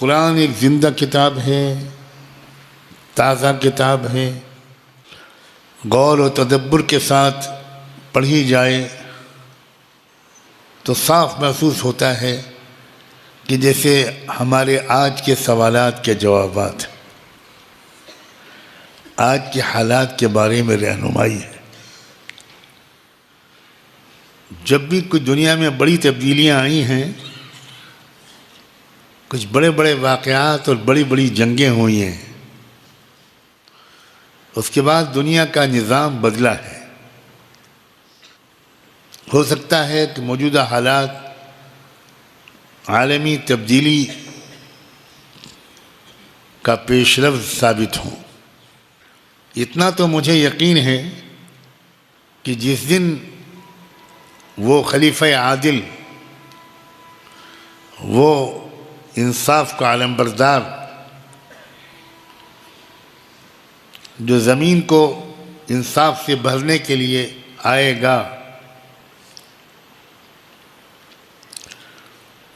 قرآن ایک زندہ کتاب ہے، تازہ کتاب ہے، غور و تدبر کے ساتھ پڑھی جائے تو صاف محسوس ہوتا ہے کہ جیسے ہمارے آج کے سوالات کے جوابات، آج کے حالات کے بارے میں رہنمائی ہے۔ جب بھی کچھ دنیا میں بڑی تبدیلیاں آئی ہیں، کچھ بڑے بڑے واقعات اور بڑی بڑی جنگیں ہوئی ہیں، اس کے بعد دنیا کا نظام بدلا ہے۔ ہو سکتا ہے کہ موجودہ حالات عالمی تبدیلی کا پیش رفت ثابت ہوں۔ اتنا تو مجھے یقین ہے کہ جس دن وہ خلیفہ عادل، وہ انصاف کا علمبردار، جو زمین کو انصاف سے بھرنے کے لیے آئے گا،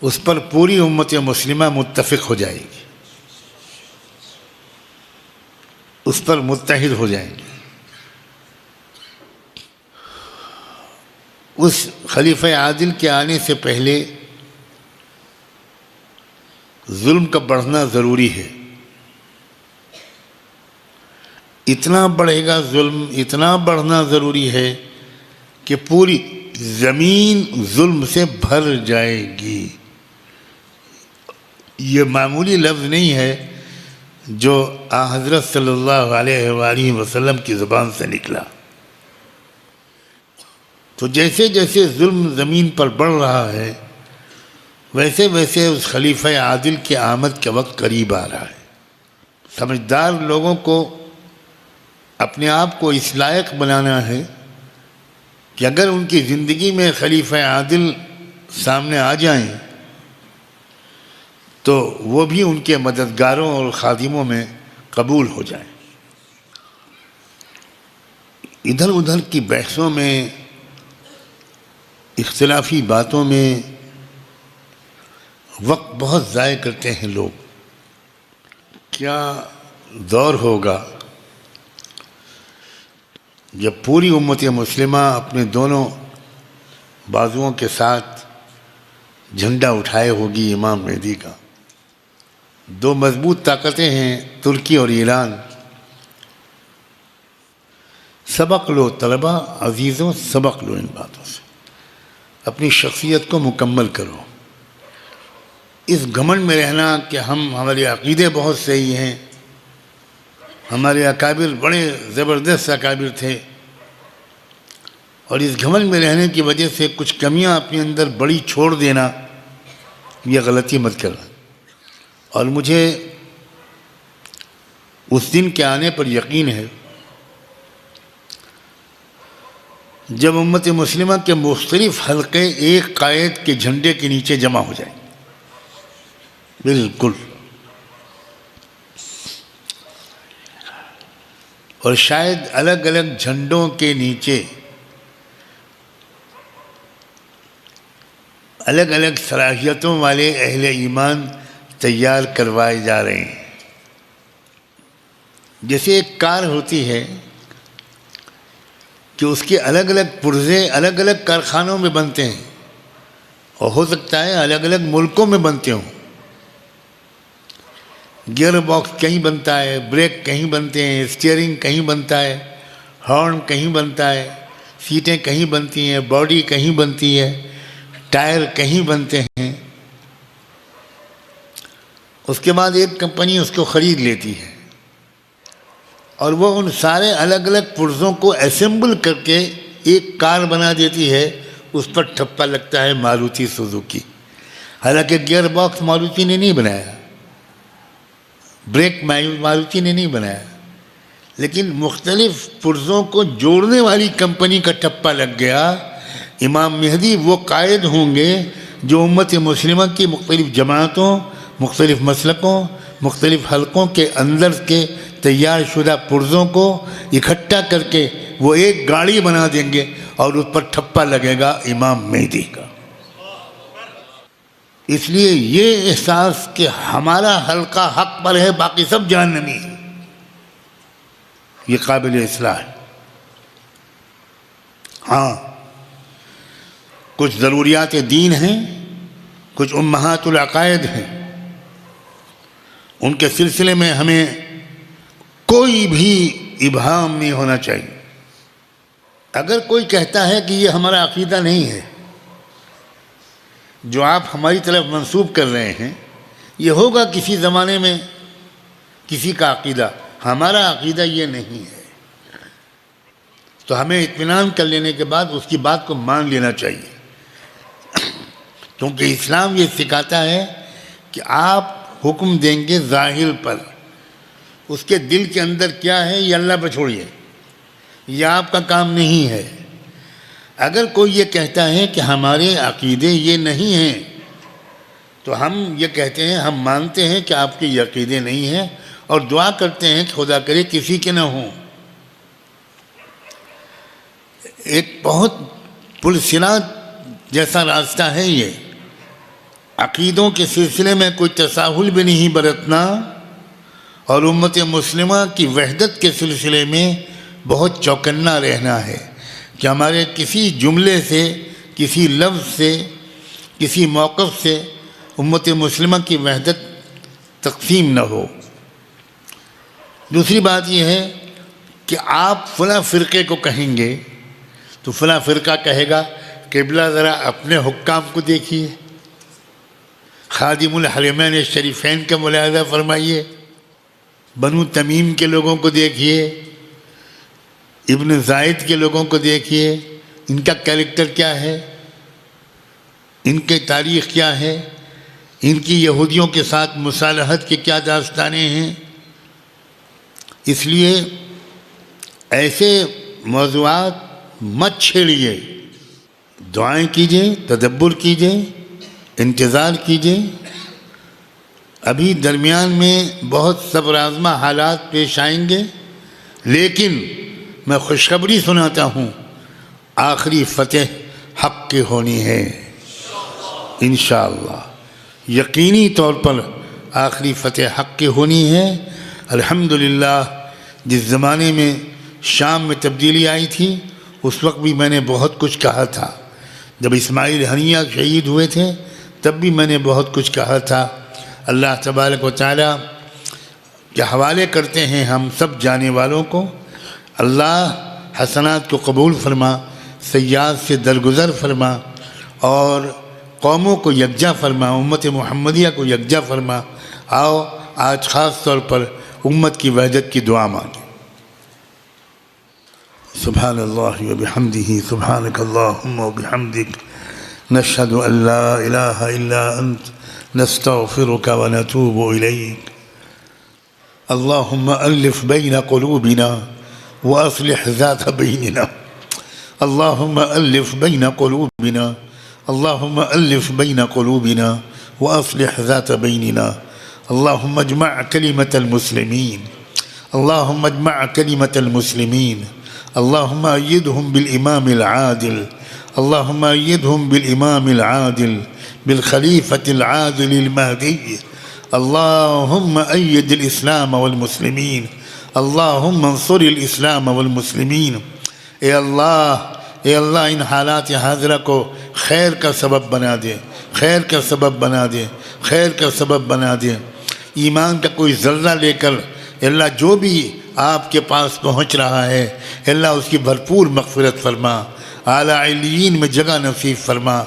اس پر پوری امت مسلمہ متفق ہو جائے گی، اس پر متحد ہو جائیں گے۔ اس خلیفہ عادل کے آنے سے پہلے ظلم کا بڑھنا ضروری ہے۔ اتنا بڑھے گا ظلم، اتنا بڑھنا ضروری ہے کہ پوری زمین ظلم سے بھر جائے گی۔ یہ معمولی لفظ نہیں ہے جو حضرت صلی اللہ علیہ وآلہ وسلم کی زبان سے نکلا۔ تو جیسے جیسے ظلم زمین پر بڑھ رہا ہے، ویسے ویسے اس خلیفہ عادل کی آمد کے وقت قریب آ رہا ہے۔ سمجھدار لوگوں کو اپنے آپ کو اس لائق بنانا ہے کہ اگر ان کی زندگی میں خلیفہ عادل سامنے آ جائیں تو وہ بھی ان کے مددگاروں اور خادموں میں قبول ہو جائیں۔ ادھر ادھر کی بحثوں میں، اختلافی باتوں میں وقت بہت ضائع کرتے ہیں لوگ۔ کیا دور ہوگا جب پوری امت مسلمہ اپنے دونوں بازوؤں کے ساتھ جھنڈا اٹھائے ہوگی امام مہدی کا۔ دو مضبوط طاقتیں ہیں، ترکی اور ایران۔ سبق لو طلبہ عزیزوں، سبق لو ان باتوں سے، اپنی شخصیت کو مکمل کرو۔ اس گھمنڈ میں رہنا کہ ہمارے عقیدے بہت صحیح ہیں، ہمارے اکابر بڑے زبردست اکابر تھے، اور اس گھمنڈ میں رہنے کی وجہ سے کچھ کمیاں اپنے اندر بڑی چھوڑ دینا، یہ غلطی مت کرنا۔ اور مجھے اس دن کے آنے پر یقین ہے جب امت مسلمہ کے مختلف حلقے ایک قائد کے جھنڈے کے نیچے جمع ہو جائیں۔ بالکل۔ اور شاید الگ الگ جھنڈوں کے نیچے الگ الگ صلاحیتوں والے اہل ایمان تیار کروائے جا رہے ہیں۔ جیسے ایک کار ہوتی ہے کہ اس کے الگ الگ پرزے الگ الگ کارخانوں میں بنتے ہیں، اور ہو سکتا ہے الگ الگ ملکوں میں بنتے ہوں۔ گیئر باکس کہیں بنتا ہے، بریک کہیں بنتے ہیں، اسٹیئرنگ کہیں بنتا ہے، ہارن کہیں بنتا ہے، سیٹیں کہیں بنتی ہیں، باڈی کہیں بنتی ہے، ٹائر کہیں بنتے ہیں۔ اس کے بعد ایک کمپنی اس کو خرید لیتی ہے، اور وہ ان سارے الگ الگ پرزوں کو اسمبل کر کے ایک کار بنا دیتی ہے۔ اس پر ٹھپا لگتا ہے ماروتی سوزوکی۔ حالانکہ گیئر باکس ماروتی نے نہیں بنایا، بریک ماروتی نے نہیں بنایا، لیکن مختلف پرزوں کو جوڑنے والی کمپنی کا ٹھپا لگ گیا۔ امام مہدی وہ قائد ہوں گے جو امت مسلمہ کی مختلف جماعتوں، مختلف مسلکوں، مختلف حلقوں کے اندر کے تیار شدہ پرزوں کو اکٹھا کر کے وہ ایک گاڑی بنا دیں گے، اور اس پر ٹھپا لگے گا امام مہدی کا۔ اس لیے یہ احساس کہ ہمارا حلقہ حق پر ہے، باقی سب جہنمی ہے، یہ قابل اصلاح ہے۔ ہاں، کچھ ضروریات دین ہیں، کچھ امہات العقائد ہیں، ان کے سلسلے میں ہمیں کوئی بھی ابہام نہیں ہونا چاہیے۔ اگر کوئی کہتا ہے کہ یہ ہمارا عقیدہ نہیں ہے، جو آپ ہماری طرف منسوب کر رہے ہیں، یہ ہوگا کسی زمانے میں کسی کا عقیدہ، ہمارا عقیدہ یہ نہیں ہے، تو ہمیں اطمینان کر لینے کے بعد اس کی بات کو مان لینا چاہیے، کیونکہ اسلام یہ سکھاتا ہے کہ آپ حکم دیں گے ظاہر پر، اس کے دل کے اندر کیا ہے یہ اللہ پہ چھوڑیے، یہ آپ کا کام نہیں ہے۔ اگر کوئی یہ کہتا ہے کہ ہمارے عقیدے یہ نہیں ہیں، تو ہم یہ کہتے ہیں ہم مانتے ہیں کہ آپ کے یہ عقیدے نہیں ہیں، اور دعا کرتے ہیں کہ خدا کرے کسی کے نہ ہوں۔ ایک بہت پرسرات جیسا راستہ ہے یہ، عقیدوں کے سلسلے میں کوئی تساہل بھی نہیں برتنا، اور امت مسلمہ کی وحدت کے سلسلے میں بہت چوکنا رہنا ہے کہ ہمارے کسی جملے سے، کسی لفظ سے، کسی موقف سے امت مسلمہ کی وحدت تقسیم نہ ہو۔ دوسری بات یہ ہے کہ آپ فلاں فرقے کو کہیں گے تو فلاں فرقہ کہے گا قبلہ ذرا اپنے حکام کو دیکھیے، خادم الحرمین الشریفین کا ملاحظہ فرمائیے، بنو تمیم کے لوگوں کو دیکھیے، ابن زائد کے لوگوں کو دیکھیے، ان کا کیریکٹر کیا ہے، ان کی تاریخ کیا ہے، ان کی یہودیوں کے ساتھ مصالحت کی کیا داستانیں ہیں۔ اس لیے ایسے موضوعات مت چھیڑیے، دعائیں کیجئے، تدبر کیجئے، انتظار کیجئے۔ ابھی درمیان میں بہت صبر آزما حالات پیش آئیں گے، لیکن میں خوشخبری سناتا ہوں، آخری فتح حق کی ہونی ہے انشاءاللہ، یقینی طور پر آخری فتح حق کی ہونی ہے۔ الحمدللہ جس زمانے میں شام میں تبدیلی آئی تھی، اس وقت بھی میں نے بہت کچھ کہا تھا، جب اسماعیل ہنیہ شہید ہوئے تھے تب بھی میں نے بہت کچھ کہا تھا۔ اللہ تبارک و تعالیٰ کے حوالے کرتے ہیں ہم سب جانے والوں کو، اللہ حسنات کو قبول فرما، سیئات سے درگزر فرما، اور قوموں کو یکجا فرما، امت محمدیہ کو یکجا فرما۔ آؤ آج خاص طور پر امت کی وحدت کی دعا مانگیں۔ سبحان اللہ وبحمدہ، سبحانک اللہم وبحمدک، نشہد ان لا الہ الا انت، نستغفرک ونتوب الیک۔ اللہم الف بین قلوبنا واصلح ذات بیننا، اللہم الف بین قلوبنا، اللہم الف بین قلوبنا واصلح ذات بیننا، اللہم اجمع کلمة المسلمین، اللہم اجمع کلمة المسلمین، اللہم ایدہم بالامام العادل، اللہم ایدہم بالامام العادل، بالخلیفة العادل المہدی، اللہم اید الاسلام والمسلمین، اللہم انصر الاسلام والمسلمین۔ اے اللہ ان حالات حاضرہ کو خیر کا سبب بنا دے، خیر کا سبب بنا دے، خیر کا سبب بنا دے۔ ایمان کا کوئی ذرہ لے کر اے اللہ جو بھی آپ کے پاس پہنچ رہا ہے اے اللہ اس کی بھرپور مغفرت فرما، اعلیٰ علیین میں جگہ نصیب فرما۔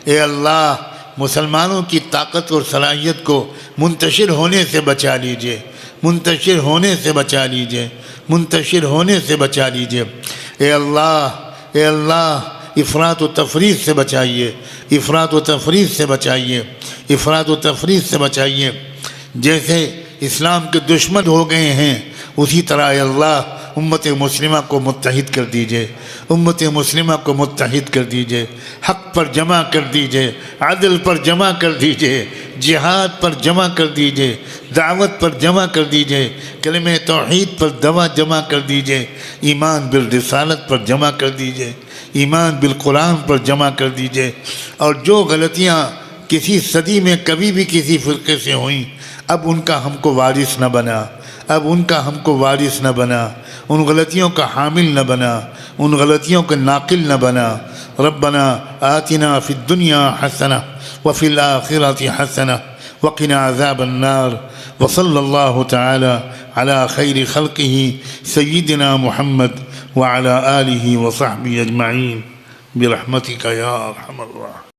اے اللہ مسلمانوں کی طاقت اور صلاحیت کو منتشر ہونے سے بچا لیجئے، منتشر ہونے سے بچا لیجئے، منتشر ہونے سے بچا لیجئے۔ اے اللہ افراط و تفریط سے بچائیے، افراط و تفریط سے بچائیے، افراط و تفریط سے بچائیے۔ جیسے اسلام کے دشمن ہو گئے ہیں اسی طرح اے اللہ امت مسلمہ کو متحد کر دیجئے، امت مسلمہ کو متحد کر دیجئے، حق پر جمع کر دیجئے، عدل پر جمع کر دیجئے، جہاد پر جمع کر دیجئے، دعوت پر جمع کر دیجئے، کلمہ توحید پر جمع کر دیجئے، ایمان بالرسالت پر جمع کر دیجئے، ایمان بالقرآن پر جمع کر دیجئے، اور جو غلطیاں کسی صدی میں کبھی بھی کسی فرقے سے ہوئیں، اب ان کا ہم کو وارث نہ بنا، اب ان کا ہم کو وارث نہ بنا، ان غلطیوں کا حامل نہ بنا، ان غلطیوں کا ناقل نہ بنا۔ ربنا آتنا فی الدنیا حسنہ وفی الآخرۃ حسنہ وقنا عذاب النار، وصلی اللہ تعالی علی خیر خلقہ سیدنا محمد وعلی آلہ وصحبہ اجمعین برحمتک یا ارحم الراحمین۔